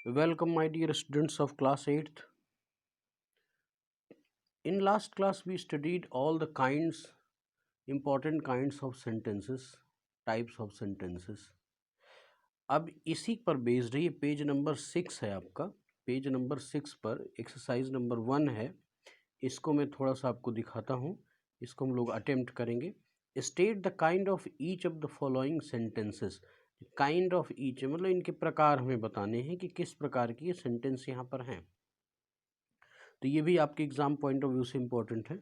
Welcome, my dear students of class 8th. In last class, we studied all the important kinds of sentences, types of sentences. अब इसी पर based है, ये page number 6 है आपका। Page number 6 पर exercise number 1 है। इसको मैं थोड़ा सा आपको दिखाता हूँ। इसको हम लोग अटेम्प्ट करेंगे। State the kind of each of the following sentences. Kind of each मतलब इनके प्रकार हमें बताने हैं कि किस प्रकार की ये सेंटेंस यहाँ पर हैं। तो ये भी आपके एग्जाम पॉइंट ऑफ व्यू से इंपॉर्टेंट है।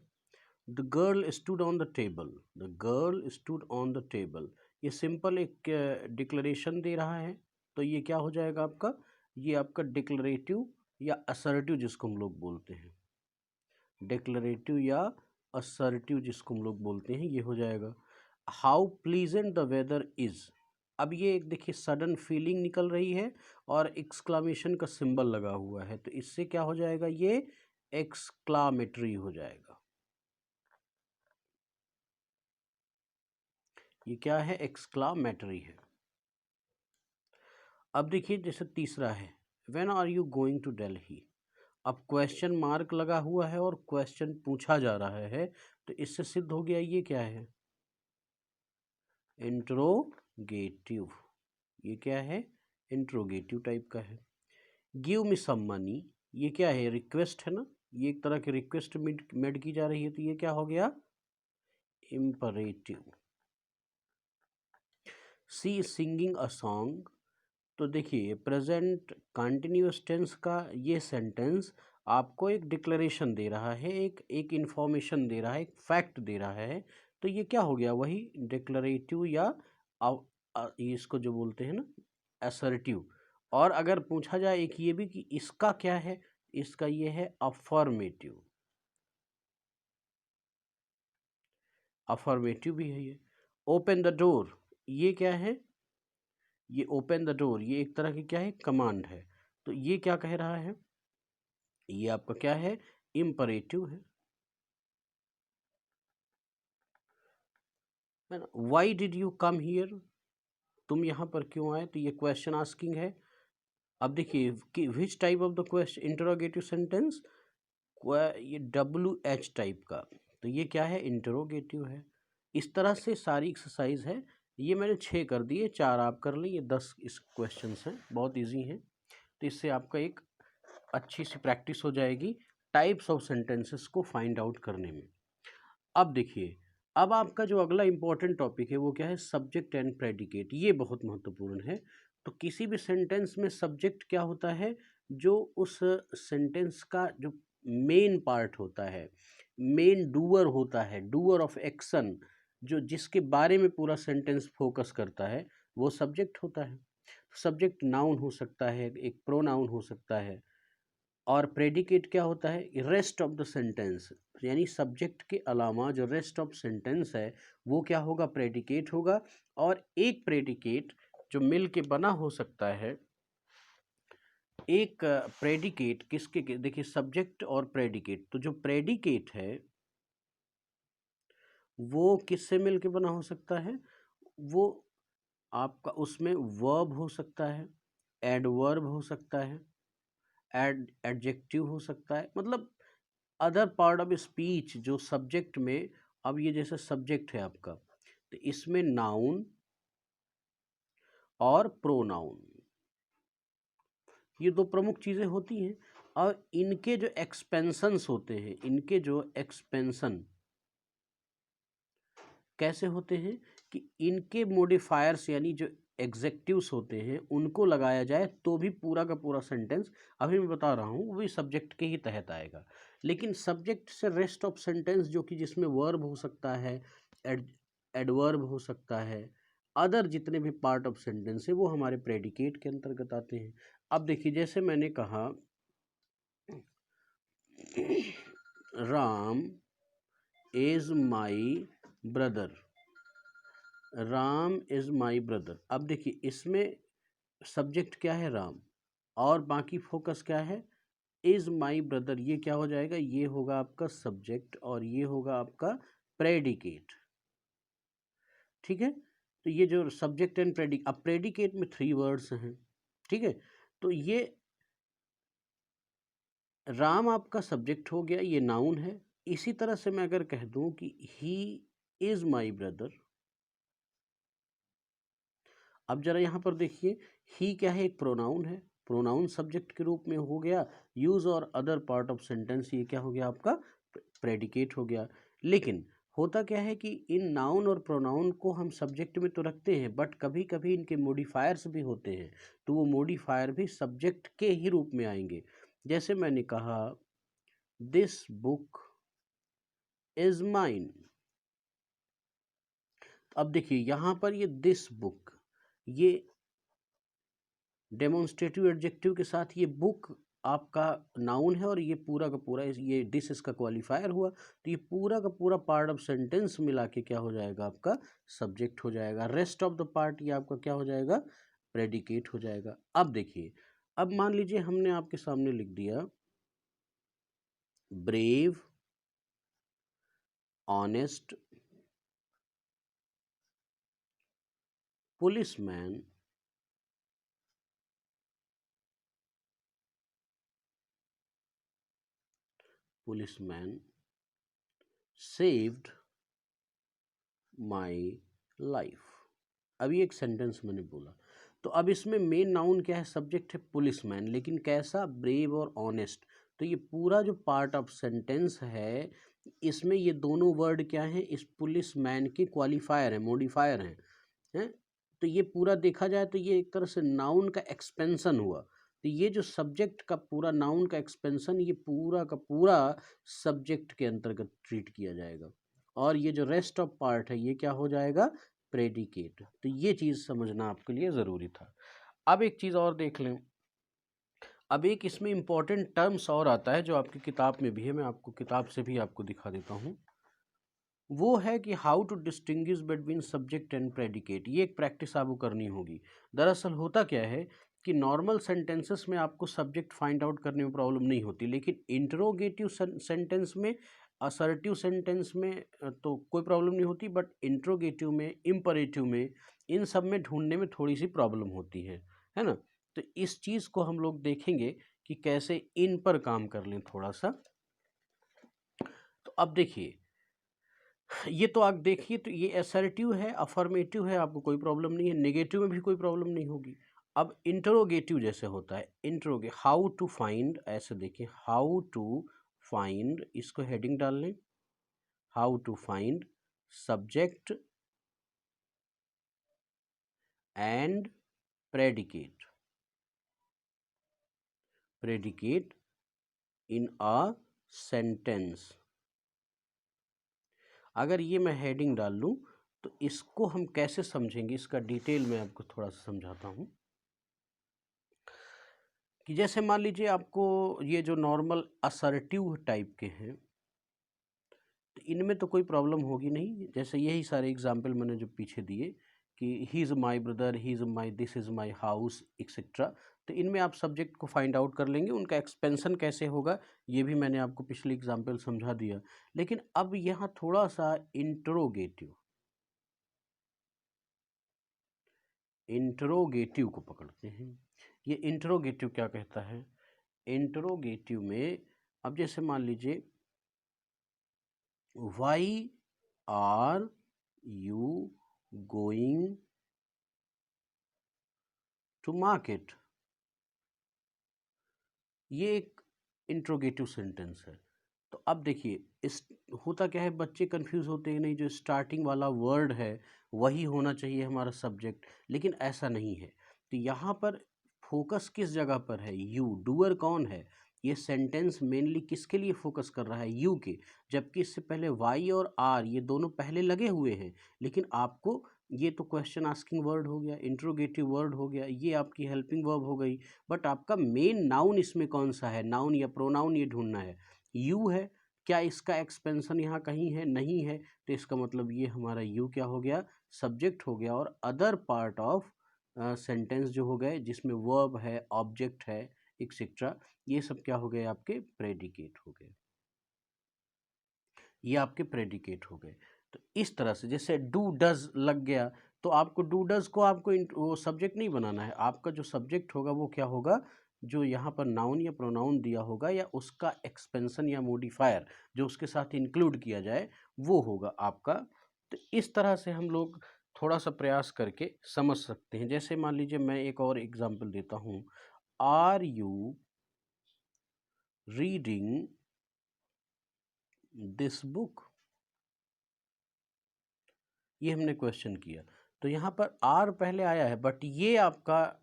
The girl stood on the table. The girl stood on the table, ये सिंपल एक डिक्लेरेशन दे रहा है। तो ये क्या हो जाएगा आपका, ये आपका डिक्लरेटिव या असर्टिव जिसको हम लोग बोलते हैं, डिक्लरेटिव या असर्टिव जिसको हम लोग बोलते हैं, ये हो जाएगा। How pleasant the weather is. अब ये एक देखिए सडन फीलिंग निकल रही है और एक्सक्लामेशन का सिंबल लगा हुआ है, तो इससे क्या हो जाएगा, ये एक्सक्लामेटरी हो जाएगा। ये क्या है, एक्सक्लामेटरी है। अब देखिए जैसे तीसरा है, when are you going to Delhi. अब क्वेश्चन मार्क लगा हुआ है और क्वेश्चन पूछा जा रहा है, तो इससे सिद्ध हो गया ये क्या है, इंट्रोगेटिव। ये क्या है, इंट्रोगेटिव टाइप का है। गिव मी सम मनी, ये क्या है, रिक्वेस्ट है ना, ये एक तरह की रिक्वेस्ट मेड की जा रही है, तो ये क्या हो गया, imperative. See singing a song, तो देखिए प्रेजेंट कंटिन्यूअस टेंस का ये सेंटेंस आपको एक डिक्लेरेशन दे रहा है, एक इंफॉर्मेशन दे रहा है, एक फैक्ट दे रहा है। तो ये क्या हो गया, वही डिक्लरेटिव या इसको जो बोलते हैं ना असर्टिव। और अगर पूछा जाए एक ये भी कि इसका क्या है, इसका ये है अफर्मेटिव। अफर्मेटिव भी है ये। ओपन द डोर, ये क्या है, ये ओपन द डोर, ये एक तरह की क्या है, कमांड है। तो ये क्या कह रहा है, ये आपका क्या है, इम्परेटिव है ना। Why did you come here, तुम यहाँ पर क्यों आए, तो ये क्वेश्चन आस्किंग है। अब देखिए कि which type of the question, interrogative sentence, ये WH टाइप का, तो ये क्या है, इंटरोगेटिव है। इस तरह से सारी एक्सरसाइज है। ये मैंने 6 कर दिए, 4 आप कर लें, ये 10 इस क्वेश्चन हैं, बहुत ईजी हैं। तो इससे आपका एक अच्छी सी प्रैक्टिस हो जाएगी टाइप्स ऑफ सेंटेंसेस को फाइंड आउट करने में। अब देखिए, अब आपका जो अगला इंपॉर्टेंट टॉपिक है वो क्या है, सब्जेक्ट एंड प्रेडिकेट। ये बहुत महत्वपूर्ण है। तो किसी भी सेंटेंस में सब्जेक्ट क्या होता है, जो उस सेंटेंस का जो मेन पार्ट होता है, मेन डूअर होता है, डूअर ऑफ एक्शन, जो जिसके बारे में पूरा सेंटेंस फोकस करता है, वो सब्जेक्ट होता है। सब्जेक्ट नाउन हो सकता है, एक प्रोनाउन हो सकता है। और प्रेडिकेट क्या होता है, रेस्ट ऑफ द सेंटेंस, यानी सब्जेक्ट के अलावा जो रेस्ट ऑफ सेंटेंस है वो क्या होगा, प्रेडिकेट होगा। और एक प्रेडिकेट जो मिल के बना हो सकता है, एक प्रेडिकेट किसके देखिए सब्जेक्ट और प्रेडिकेट, तो जो प्रेडिकेट है वो किससे मिल के बना हो सकता है, वो आपका उसमें वर्ब हो सकता है, एडवर्ब हो सकता है, एडजेक्टिव हो सकता है, मतलब अदर पार्ट ऑफ स्पीच जो सब्जेक्ट में। अब ये जैसे सब्जेक्ट है आपका, तो इसमें नाउन और प्रोनाउन, ये दो प्रमुख चीज़ें होती हैं। और इनके जो एक्सपेंशंस होते हैं, इनके जो एक्सपेंशन कैसे होते हैं कि इनके मॉडिफायर्स यानी जो एग्जेक्टिव्स होते हैं उनको लगाया जाए तो भी पूरा का पूरा सेंटेंस, अभी मैं बता रहा हूँ, वो भी सब्जेक्ट के ही तहत आएगा। लेकिन सब्जेक्ट से रेस्ट ऑफ सेंटेंस जो कि जिसमें वर्ब हो सकता है, एडवर्ब हो सकता है, अदर जितने भी पार्ट ऑफ सेंटेंस है वो हमारे प्रेडिकेट के अंतर्गत आते हैं। अब देखिए जैसे मैंने कहा Ram is my brother, Ram is my brother. अब देखिए इसमें सब्जेक्ट क्या है, राम, और बाकी फोकस क्या है, इज माई ब्रदर। ये क्या हो जाएगा, ये होगा आपका सब्जेक्ट और ये होगा आपका प्रेडिकेट। ठीक है, तो ये जो सब्जेक्ट एंड प्रेडिकेट, अब प्रेडिकेट में 3 वर्ड्स हैं। ठीक है, तो ये राम आपका सब्जेक्ट हो गया, ये नाउन है। इसी तरह से मैं अगर कह दूं कि ही इज माई ब्रदर, अब जरा यहाँ पर देखिए, ही क्या है, एक प्रोनाउन है, प्रोनाउन सब्जेक्ट के रूप में हो गया, यूज और अदर पार्ट ऑफ सेंटेंस ये क्या हो गया आपका, प्रेडिकेट हो गया। लेकिन होता क्या है कि इन नाउन और प्रोनाउन को हम सब्जेक्ट में तो रखते हैं, बट कभी कभी इनके मॉडिफायर्स भी होते हैं, तो वो मॉडिफायर भी सब्जेक्ट के ही रूप में आएंगे। जैसे मैंने कहा दिस बुक इज माइन, अब देखिए यहाँ पर ये दिस बुक, ये डेमोन्स्ट्रेटिव एडजेक्टिव के साथ ये बुक आपका नाउन है, और ये पूरा का पूरा ये दिस इसका क्वालिफायर हुआ, तो ये पूरा का पूरा पार्ट ऑफ सेंटेंस मिला के क्या हो जाएगा आपका सब्जेक्ट हो जाएगा। रेस्ट ऑफ द पार्ट ये आपका क्या हो जाएगा, प्रेडिकेट हो जाएगा। अब देखिए, अब मान लीजिए हमने आपके सामने लिख दिया brave, honest, policeman, policeman saved my life. अभी एक सेंटेंस मैंने बोला, तो अब इसमें मेन नाउन क्या है, सब्जेक्ट है पुलिसमैन, लेकिन कैसा, ब्रेव और ऑनेस्ट। तो ये पूरा जो पार्ट ऑफ सेंटेंस है, इसमें ये दोनों वर्ड क्या हैं, इस पुलिसमैन के क्वालिफायर हैं, मॉडिफायर हैं। तो ये पूरा देखा जाए तो ये एक तरह से नाउन का एक्सपेंशन हुआ। तो ये जो सब्जेक्ट का पूरा नाउन का एक्सपेंशन, ये पूरा का पूरा सब्जेक्ट के अंतर्गत ट्रीट किया जाएगा, और ये जो रेस्ट ऑफ पार्ट है ये क्या हो जाएगा, प्रेडिकेट। तो ये चीज़ समझना आपके लिए ज़रूरी था। अब एक चीज़ और देख लें, अब एक इसमें इम्पॉर्टेंट टर्म्स और आता है जो आपकी किताब में भी है, मैं आपको किताब से भी आपको दिखा देता हूँ। वो है कि how to distinguish between subject and predicate. ये एक प्रैक्टिस आपको करनी होगी। दरअसल होता क्या है कि नॉर्मल सेंटेंसेस में आपको सब्जेक्ट फाइंड आउट करने में प्रॉब्लम नहीं होती, लेकिन इंटरोगेटिव सेंटेंस में, असर्टिव सेंटेंस में तो कोई प्रॉब्लम नहीं होती, बट इंट्रोगेटिव में, इम्परेटिव में, इन सब में ढूंढने में थोड़ी सी प्रॉब्लम होती है ना। तो इस चीज़ को हम लोग देखेंगे कि कैसे इन पर काम कर लें थोड़ा सा। तो अब देखिए, ये तो आप देखिए, तो ये असर्टिव है, अफर्मेटिव है, आपको कोई प्रॉब्लम नहीं है, नेगेटिव में भी कोई प्रॉब्लम नहीं होगी। अब इंटरोगेटिव जैसे होता है, इंटरोगे हाउ टू फाइंड, ऐसे देखिए हाउ टू फाइंड, इसको हेडिंग डाल लें, how to find subject and predicate, predicate in a sentence. अगर ये मैं हेडिंग डाल लूँ तो इसको हम कैसे समझेंगे, इसका डिटेल में आपको थोड़ा सा समझाता हूँ। कि जैसे मान लीजिए आपको ये जो नॉर्मल असर्टिव टाइप के हैं, तो इनमें तो कोई प्रॉब्लम होगी नहीं। जैसे यही सारे एग्जाम्पल मैंने जो पीछे दिए कि he is my brother, he is my, this is my house, etcetera. तो इनमें आप सब्जेक्ट को फाइंड आउट कर लेंगे, उनका एक्सपेंशन कैसे होगा ये भी मैंने आपको पिछले एग्जाम्पल समझा दिया। लेकिन अब यहाँ थोड़ा सा इंट्रोगेटिव, इंट्रोगेटिव को पकड़ते हैं। ये इंट्रोगेटिव क्या कहता है, इंट्रोगेटिव में अब जैसे मान लीजिए why are you going to market, ये एक इंट्रोगेटिव सेंटेंस है। तो अब देखिए, इस होता क्या है, बच्चे कंफ्यूज होते हैं, नहीं जो स्टार्टिंग वाला वर्ड है वही होना चाहिए हमारा सब्जेक्ट, लेकिन ऐसा नहीं है। तो यहाँ पर फोकस किस जगह पर है, यू, डूअर कौन है, ये सेंटेंस मेनली किसके लिए फोकस कर रहा है, यू के, जबकि इससे पहले वाई और आर ये दोनों पहले लगे हुए हैं। लेकिन आपको ये तो क्वेश्चन आस्किंग वर्ड हो गया, इंट्रोगेटिव वर्ड हो गया, ये आपकी हेल्पिंग वर्ब हो गई, बट आपका मेन नाउन इसमें कौन सा है, नाउन या प्रोनाउन ये ढूंढना है। यू है, क्या इसका एक्सपेंशन यहाँ कहीं है, नहीं है, तो इसका मतलब ये हमारा यू क्या हो गया, सब्जेक्ट हो गया, और अदर पार्ट ऑफ सेंटेंस जो हो गए जिसमें वर्ब है, ऑब्जेक्ट है, एक्सेट्रा, ये सब क्या हो गए, आपके प्रेडिकेट हो गए, ये आपके प्रेडिकेट हो गए। तो इस तरह से जैसे डू डज लग गया, तो आपको डू डज को आपको वो सब्जेक्ट नहीं बनाना है, आपका जो सब्जेक्ट होगा वो क्या होगा, जो यहाँ पर नाउन या प्रोनाउन दिया होगा या उसका एक्सपेंशन या मॉडिफायर जो उसके साथ इंक्लूड किया जाए वो होगा आपका। तो इस तरह से हम लोग थोड़ा सा प्रयास करके समझ सकते हैं। जैसे मान लीजिए मैं एक और एग्जांपल देता हूँ, are you reading this book, ये हमने क्वेश्चन किया। तो यहाँ पर आर पहले आया है, बट ये आपका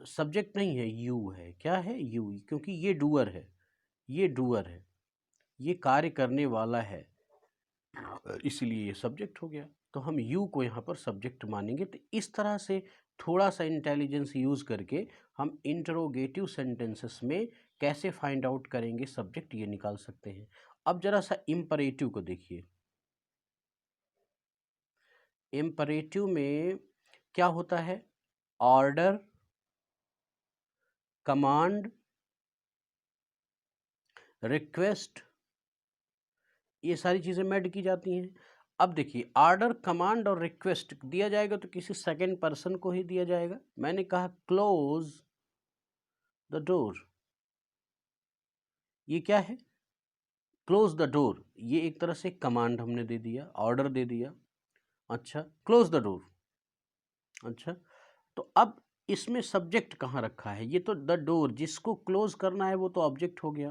सब्जेक्ट नहीं है, यू है। क्या है? यू, क्योंकि ये डूअर है, ये डूअर है, ये कार्य करने वाला है, इसलिए ये सब्जेक्ट हो गया। तो हम यू को यहाँ पर सब्जेक्ट मानेंगे। तो इस तरह से थोड़ा सा इंटेलिजेंस यूज करके हम इंटरोगेटिव सेंटेंसेस में कैसे फाइंड आउट करेंगे सब्जेक्ट, ये निकाल सकते हैं। अब जरा सा इंपरेटिव को देखिए। इंपरेटिव में क्या होता है? ऑर्डर, कमांड, रिक्वेस्ट, ये सारी चीज़ें मैड की जाती हैं। अब देखिए, ऑर्डर, कमांड और रिक्वेस्ट दिया जाएगा तो किसी सेकंड पर्सन को ही दिया जाएगा। मैंने कहा क्लोज द डोर, ये क्या है? क्लोज द डोर, ये एक तरह से कमांड हमने दे दिया, ऑर्डर दे दिया। अच्छा, क्लोज द डोर। अच्छा, तो अब इसमें सब्जेक्ट कहाँ रखा है? ये तो द डोर, जिसको क्लोज करना है वो तो ऑब्जेक्ट हो गया।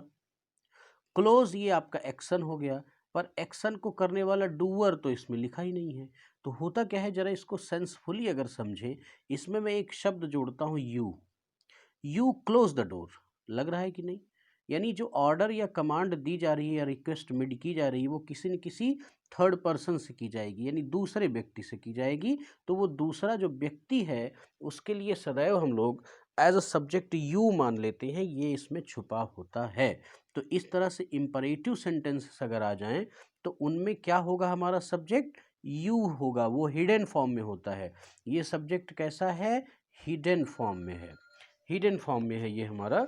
क्लोज ये आपका एक्शन हो गया, पर एक्शन को करने वाला डूअर तो इसमें लिखा ही नहीं है। तो होता क्या है, जरा इसको सेंसफुली अगर समझे, इसमें मैं एक शब्द जोड़ता हूँ you, you close the door. लग रहा है कि नहीं? यानी जो ऑर्डर या कमांड दी जा रही है या रिक्वेस्ट मिड की जा रही है वो किसी न किसी थर्ड पर्सन से की जाएगी, यानी दूसरे व्यक्ति से की जाएगी। तो वो दूसरा जो व्यक्ति है उसके लिए सदैव हम लोग एज अ सब्जेक्ट यू मान लेते हैं, ये इसमें छुपा होता है। तो इस तरह से इंपरेटिव सेंटेंसेस अगर आ जाएं तो उनमें क्या होगा? हमारा सब्जेक्ट यू होगा, वो हिडन फॉर्म में होता है। ये सब्जेक्ट कैसा है? हिडन फॉर्म में है, हिडन फॉर्म में है ये हमारा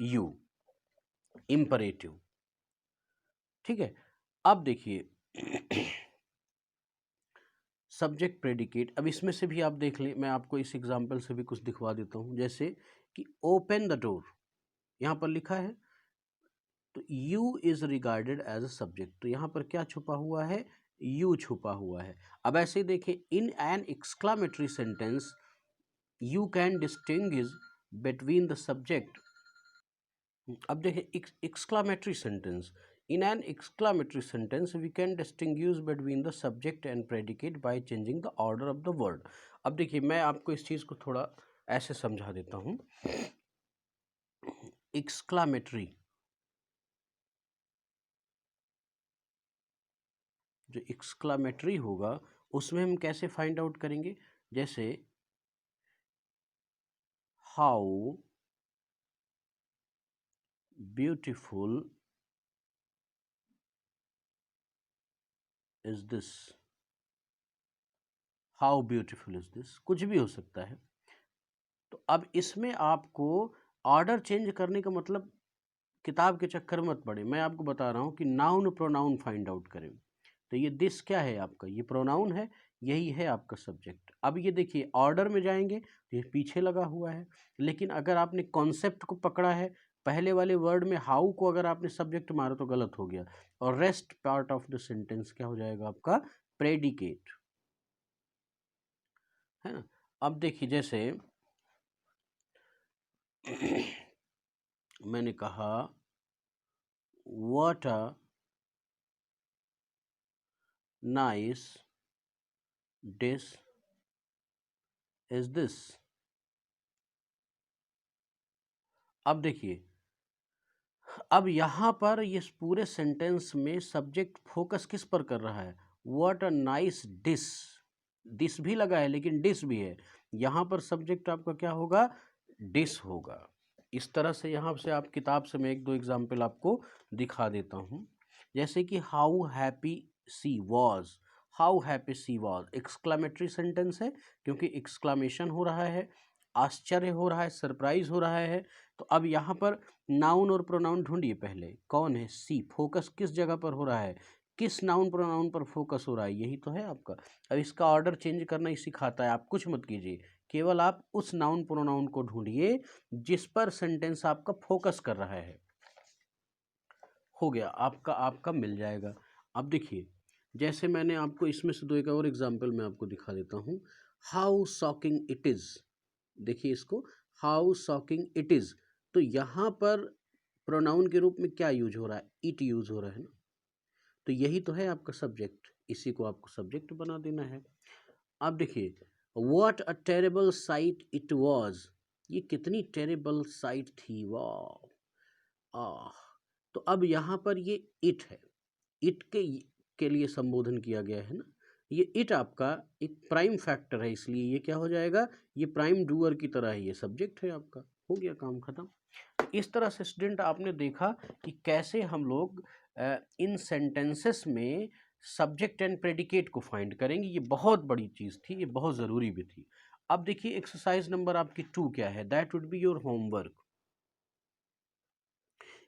यू, इंपरेटिव। ठीक है, अब देखिए सब्जेक्ट प्रेडिकेट, अब इसमें से भी आप देख लें, मैं आपको इस एग्जांपल से भी कुछ दिखवा देता हूं। जैसे कि ओपन द डोर, यहां पर लिखा है, तो you is regarded as a subject, तो यहां पर क्या छुपा हुआ है? यू छुपा हुआ है। अब ऐसे देखिए, in an exclamatory sentence you can distinguish between the subject. अब देखिए, exclamatory sentence, in an exclamatory sentence we can distinguish between the subject and predicate by changing the order of the word. अब देखिए, मैं आपको इस चीज़ को थोड़ा ऐसे समझा देता हूँ। एक्सक्लामेटरी, जो एक्सक्लामेटरी होगा उसमें हम कैसे फाइंड आउट करेंगे? जैसे how beautiful is this, how beautiful is this, कुछ भी हो सकता है। तो अब इसमें आपको ऑर्डर चेंज करने का मतलब, किताब के चक्कर मत पड़े, मैं आपको बता रहा हूँ कि नाउन प्रोनाउन फाइंड आउट करें। तो ये दिस क्या है आपका? ये प्रोनाउन है, यही है आपका सब्जेक्ट। अब ये देखिए, ऑर्डर में जाएंगे तो ये पीछे लगा हुआ है, लेकिन अगर आपने कॉन्सेप्ट को पकड़ा है, पहले वाले वर्ड में हाउ को अगर आपने सब्जेक्ट मारा तो गलत हो गया, और rest part of the sentence क्या हो जाएगा आपका? प्रेडिकेट, है ना। अब देखिए, जैसे मैंने कहा what a nice dish is this. अब देखिए, अब यहाँ पर ये पूरे सेंटेंस में सब्जेक्ट फोकस किस पर कर रहा है? What a nice dish, dish भी लगा है लेकिन डिश भी है, यहाँ पर सब्जेक्ट आपका क्या होगा? डिश होगा। इस तरह से यहाँ से आप किताब से मैं एक दो एग्जाम्पल आपको दिखा देता हूँ। जैसे कि how happy she was, how happy she was exclamatory sentence है, क्योंकि एक्सक्लामेशन हो रहा है, आश्चर्य हो रहा है, सरप्राइज हो रहा है। तो अब यहाँ पर नाउन और प्रोनाउन ढूंढिए, पहले कौन है? सी, फोकस किस जगह पर हो रहा है? किस नाउन प्रोनाउन पर फोकस हो रहा है? यही तो है आपका। अब इसका ऑर्डर चेंज करना ही सिखाता है, आप कुछ मत कीजिए, केवल आप उस नाउन प्रोनाउन को ढूंढिए जिस पर सेंटेंस आपका फोकस कर रहा है। हो गया, आपका आपका मिल जाएगा। अब देखिए, जैसे मैंने आपको इसमें से दो एक और एग्जाम्पल मैं आपको दिखा देता हूँ। हाउ शॉकिंग इट इज़, देखिए इसको, हाउ शॉकिंग इट इज़। तो यहाँ पर प्रोनाउन के रूप में क्या यूज हो रहा है? इट यूज हो रहा है ना। तो यही तो है आपका सब्जेक्ट, इसी को आपको सब्जेक्ट बना देना है। अब देखिए, what a terrible site it was, ये कितनी टेरेबल साइट थी, वाह। तो अब यहाँ पर ये इट है, इट के लिए संबोधन किया गया है ना। ये इट आपका एक प्राइम फैक्टर है, इसलिए ये क्या हो जाएगा, ये प्राइम डूअर की तरह है, ये सब्जेक्ट है आपका। हो गया, काम खत्म। इस तरह से स्टूडेंट आपने देखा कि कैसे हम लोग इन सेंटेंसेस में सब्जेक्ट एंड प्रेडिकेट को फाइंड करेंगे। ये बहुत बड़ी चीज़ थी, ये बहुत ज़रूरी भी थी। अब देखिए एक्सरसाइज नंबर आपकी 2 क्या है, that would be your homework.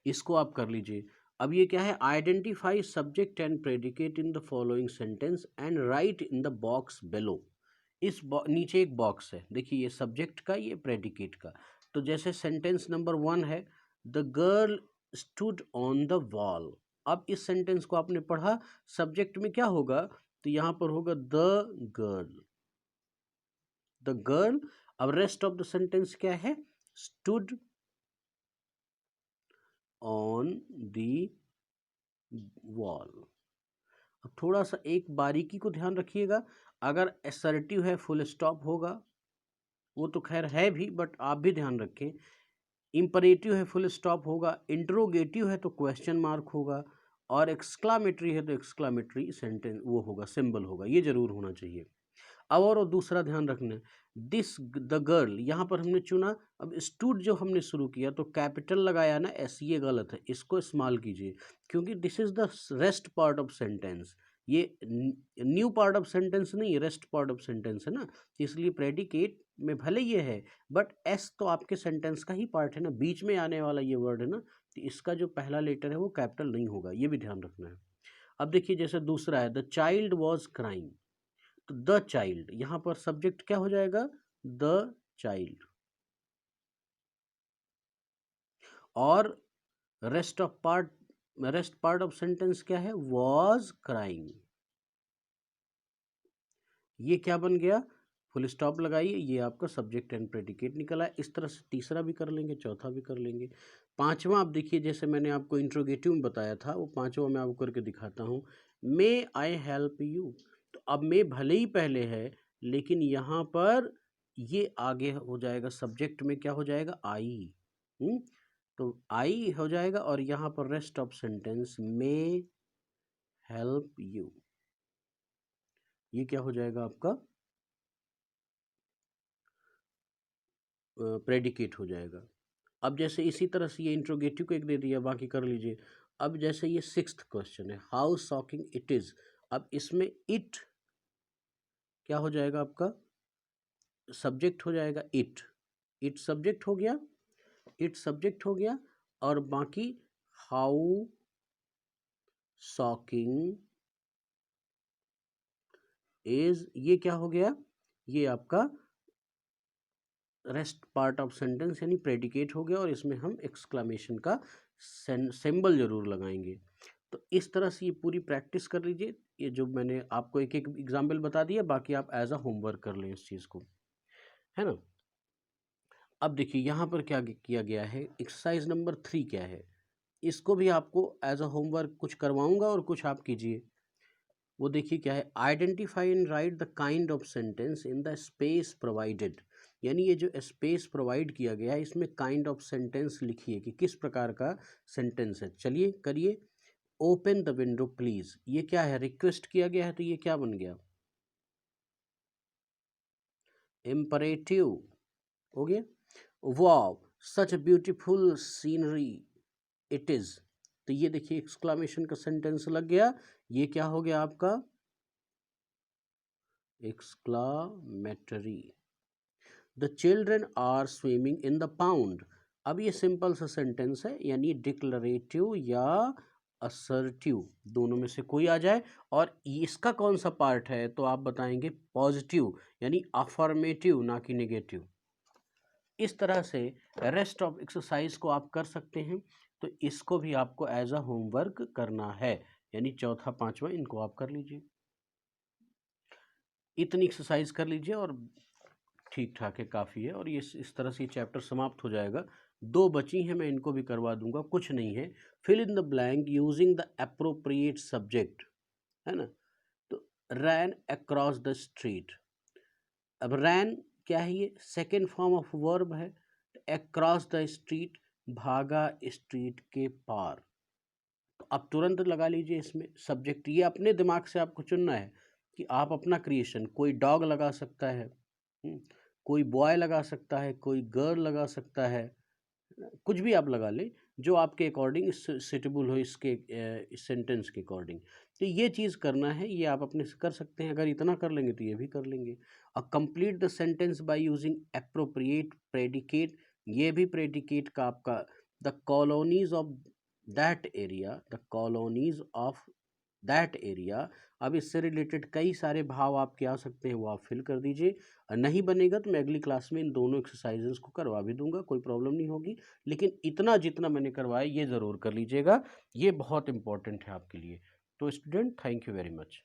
इसको आप कर लीजिए। अब ये क्या है, identify subject and predicate in the following sentence and right in the box below. इस नीचे एक बॉक्स है, देखिए ये सब्जेक्ट का, ये प्रेडिकेट का। तो जैसे सेंटेंस नंबर 1 है, the girl stood on the wall. अब इस सेंटेंस को आपने पढ़ा, सब्जेक्ट में क्या होगा, तो यहां पर होगा द गर्ल, द गर्ल। अब रेस्ट ऑफ द सेंटेंस क्या है, स्टूड ऑन द वॉल। अब थोड़ा सा एक बारीकी को ध्यान रखिएगा, अगर असर्टिव है फुल स्टॉप होगा, वो तो खैर है भी, बट आप भी ध्यान रखें। इंपरेटिव है फुल स्टॉप होगा, इंट्रोगेटिव है तो क्वेश्चन मार्क होगा, और एक्सक्लामेटरी है तो एक्सक्लामेटरी सेंटेंस वो होगा, सिंबल होगा, ये जरूर होना चाहिए। अब और दूसरा ध्यान रखना, दिस द गर्ल, यहाँ पर हमने चुना। अब स्टूड जो हमने शुरू किया तो कैपिटल लगाया ना, एस, ये गलत है, इसको स्मॉल कीजिए, क्योंकि this is the rest part of sentence. ये न्यू पार्ट ऑफ सेंटेंस नहीं, रेस्ट पार्ट ऑफ सेंटेंस है ना, इसलिए प्रेडिकेट में भले ये है, बट एस तो आपके सेंटेंस का ही पार्ट है ना, बीच में आने वाला ये वर्ड है ना, तो इसका जो पहला लेटर है वो कैपिटल नहीं होगा, ये भी ध्यान रखना है। अब देखिए जैसे दूसरा है, द चाइल्ड वॉज क्राइंग। तो द चाइल्ड, यहां पर सब्जेक्ट क्या हो जाएगा, द चाइल्ड। और रेस्ट पार्ट ऑफ सेंटेंस क्या है, वॉज क्राइंग। ये क्या बन गया, फुल स्टॉप लगाइए, ये आपका सब्जेक्ट एंड प्रेडिकेट निकला है। इस तरह से तीसरा भी कर लेंगे, चौथा भी कर लेंगे। पांचवा आप देखिए, जैसे मैंने आपको इंट्रोगेटिव में बताया था, वो पांचवा मैं आपको करके दिखाता हूँ। मे आई हेल्प यू। तो अब मे भले ही पहले है, लेकिन यहाँ पर ये आगे हो जाएगा, सब्जेक्ट में क्या हो जाएगा, आई। तो आई हो जाएगा, और यहाँ पर rest of sentence may help you, ये क्या हो जाएगा आपका, प्रेडिकेट हो जाएगा। अब जैसे इसी तरह से ये इंट्रोगेटिव को एक दे दिया, बाकी कर लीजिए। अब जैसे ये 6th क्वेश्चन है, हाउ शॉकिंग इट इज। अब इसमें इट क्या हो जाएगा आपका, सब्जेक्ट हो जाएगा, इट, इट सब्जेक्ट हो गया, इट सब्जेक्ट हो गया, और बाकी हाउ शॉकिंग इज, ये क्या हो गया, ये आपका रेस्ट पार्ट ऑफ सेंटेंस यानी प्रेडिकेट हो गया, और इसमें हम एक्सक्लेमेशन का सिंबल जरूर लगाएंगे। तो इस तरह से ये पूरी प्रैक्टिस कर लीजिए। ये जो मैंने आपको एक एक एग्जाम्पल बता दिया, बाकी आप एज अ होमवर्क कर लें इस चीज़ को, है ना। अब देखिए यहाँ पर क्या किया गया है, एक्सरसाइज नंबर 3 क्या है, इसको भी आपको एज अ होमवर्क कुछ करवाऊंगा और कुछ आप कीजिए। वो देखिए क्या है, identify and right the kind of sentence in the space provided. यानी ये जो स्पेस प्रोवाइड किया गया है, इसमें काइंड ऑफ सेंटेंस लिखिए कि किस प्रकार का सेंटेंस है। चलिए करिए। ओपन द विंडो प्लीज, ये क्या है, रिक्वेस्ट किया गया है, तो ये क्या बन गया, इम्परेटिव हो गया। Wow such beautiful scenery it is, तो ये देखिए एक्सक्लामेशन का सेंटेंस लग गया, ये क्या हो गया आपका, exclamatory. The children are swimming in the pond. अब ये सिंपल सा सेंटेंस है, यानी डिक्लरेटिव या असर्टिव, दोनों में से कोई आ जाए। और इसका कौन सा पार्ट है तो आप बताएंगे पॉजिटिव, यानी अफर्मेटिव, ना कि नेगेटिव। इस तरह से रेस्ट ऑफ एक्सरसाइज को आप कर सकते हैं। तो इसको भी आपको एज अ होमवर्क करना है, यानी चौथा पांचवा इनको आप कर लीजिए। इतनी एक्सरसाइज कर लीजिए और ठीक ठाक है, काफ़ी है। और ये इस तरह से ये चैप्टर समाप्त हो जाएगा। 2 बची हैं, मैं इनको भी करवा दूंगा, कुछ नहीं है। Fill in the blank using the appropriate subject, है ना। तो रैन अक्रॉस द स्ट्रीट, अब रैन क्या है, ये सेकेंड फॉर्म ऑफ वर्ब है। अक्रॉस द स्ट्रीट, भागा स्ट्रीट के पार। तो आप तुरंत लगा लीजिए इसमें सब्जेक्ट, ये अपने दिमाग से आपको चुनना है कि आप अपना क्रिएशन, कोई डॉग लगा सकता है, कोई बॉय लगा सकता है, कोई गर्ल लगा सकता है, कुछ भी आप लगा लें जो आपके अकॉर्डिंग सुटेबल हो, इसके इस सेंटेंस के अकॉर्डिंग। तो ये चीज़ करना है, ये आप अपने से कर सकते हैं। अगर इतना कर लेंगे तो ये भी कर लेंगे। और complete the sentence by using appropriate predicate, ये भी प्रेडिकेट का आपका, the colonies of that area, the colonies of that area. अब इससे रिलेटेड कई सारे भाव आपके आ सकते हैं, वो आप फिल कर दीजिए। और नहीं बनेगा तो मैं अगली क्लास में इन दोनों एक्सरसाइजेस को करवा भी दूंगा, कोई प्रॉब्लम नहीं होगी। लेकिन इतना जितना मैंने करवाया ये ज़रूर कर लीजिएगा, ये बहुत इंपॉर्टेंट है आपके लिए। तो student, thank you very much.